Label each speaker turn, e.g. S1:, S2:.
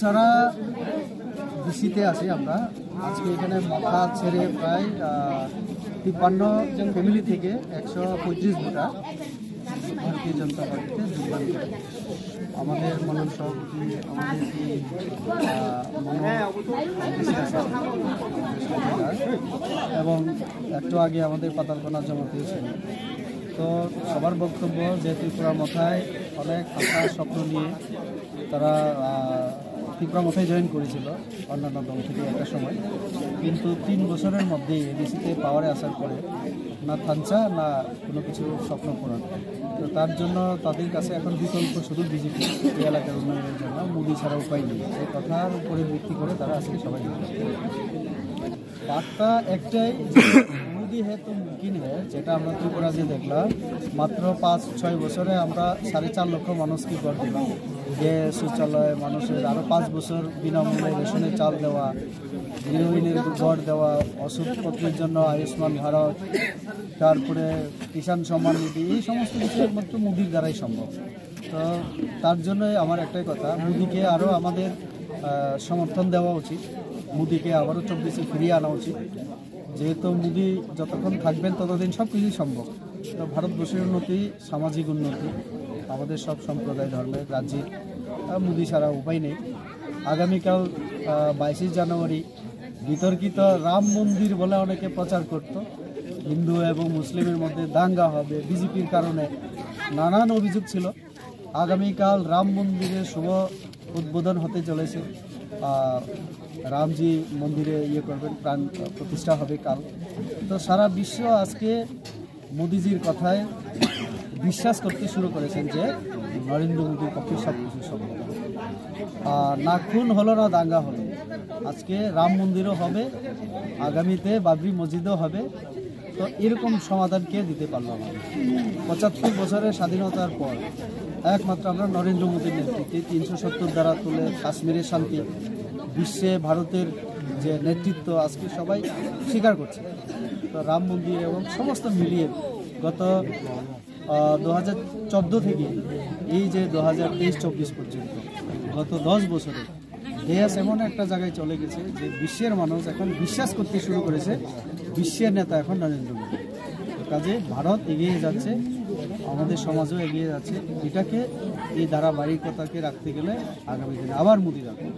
S1: সারা ডিসিতে আছি আমরা আজকে এখানে মাথা ছেড়ে প্রায় 53 জন ফ্যামিলি থেকে 135 ভোটার ভারতীয় জনতা পার্টিতে যোগদান করে। আমাদের মাননীয় সভাপতি এবং একটু আগে আমাদের পাতালকোনা জমা দিয়েছিল। তো সবার বক্তব্য যে ত্রিপুরা মাথায় অনেক আশা স্বপ্ন নিয়ে তারা ত্রিপুরা মাথায় জয়েন করেছিল অন্যান্য দল থেকে একটা সময়, কিন্তু 3 বছরের মধ্যেই এডিসিতে পাওয়ারে আসার পরে না থানচা না কোনো কিছু স্বপ্ন পূরণ। তো তার জন্য তাদের কাছে এখন বিকল্প শুধু বিজেপি এই এলাকার উন্নয়নের জন্য মোদি ছাড়া উপায় নেই। এই কথার উপরে ভিত্তি করে তারা আজকে সবাই বার্তা একটাই, মোদি হে তো মুমকিন হে, যেটা আমরা ত্রিপুরাতে দেখলাম। মাত্র 5-6 বছরে আমরা 4.5 লক্ষ মানুষকে গড় দিলাম, গ্যাস শৌচালয় মানুষের, আরও 5 বছর বিনামূল্যে রেশনের চাল দেওয়া, গৃহহীনের গড় দেওয়া, ওষুধপত্রের জন্য আয়ুষ্মান ভারত, তারপরে কিষাণ সম্মান নিধি, এই সমস্ত কিছু একমাত্র মোদির দ্বারাই সম্ভব। তো তার জন্যই আমার একটাই কথা, মোদিকে আরও আমাদের সমর্থন দেওয়া উচিত, মোদিকে আবারও 24-এ ফিরিয়ে আনা উচিত। যেহেতু মোদি যতক্ষণ থাকবেন ততদিন সব কিছুই সম্ভব। তো ভারতবর্ষের উন্নতি, সামাজিক উন্নতি, আমাদের সব সম্প্রদায় ধর্মের রাজ্যে মোদি ছাড়া উপায় নেই। আগামীকাল 22 জানুয়ারি বিতর্কিত রাম মন্দির বলে অনেকে প্রচার করত, হিন্দু এবং মুসলিমের মধ্যে দাঙ্গা হবে বিজেপির কারণে, নানান অভিযোগ ছিল। আগামীকাল রাম মন্দিরের শুভ উদ্বোধন হতে চলেছে, রামজি মন্দিরে করবেন, প্রাণ প্রতিষ্ঠা হবে কাল। তো সারা বিশ্ব আজকে মোদিজির কথায় বিশ্বাস করতে শুরু করেছেন যে নরেন্দ্র মোদীর পক্ষে সব কিছু সম্ভব। না খুন হলো না দাঙ্গা হলো, আজকে রাম মন্দিরও হবে, আগামীতে বাবরি মসজিদও হবে। তো এরকম সমাধান কে দিতে পারল না? 75 বছরের স্বাধীনতার পর একমাত্র আমরা নরেন্দ্র মোদীর নেতৃত্বে 370 ধারা তুলে কাশ্মীরের শান্তি, বিশ্বে ভারতের যে নেতৃত্ব আজকে সবাই স্বীকার করছে। তো রাম মন্দির এবং সমস্ত মিলিয়ে গত 2014 থেকে এই যে 2023-24 পর্যন্ত গত 10 বছরে দেশ এমন একটা জায়গায় চলে গেছে যে বিশ্বের মানুষ এখন বিশ্বাস করতে শুরু করেছে বিশ্বের নেতা এখন নরেন্দ্র মোদী। কাজে ভারত এগিয়ে যাচ্ছে, আমাদের সমাজও এগিয়ে যাচ্ছে। এটাকে, এই ধারাবাহিকতাকে রাখতে গেলে আগামী দিনে আবার মোদী রাখবে।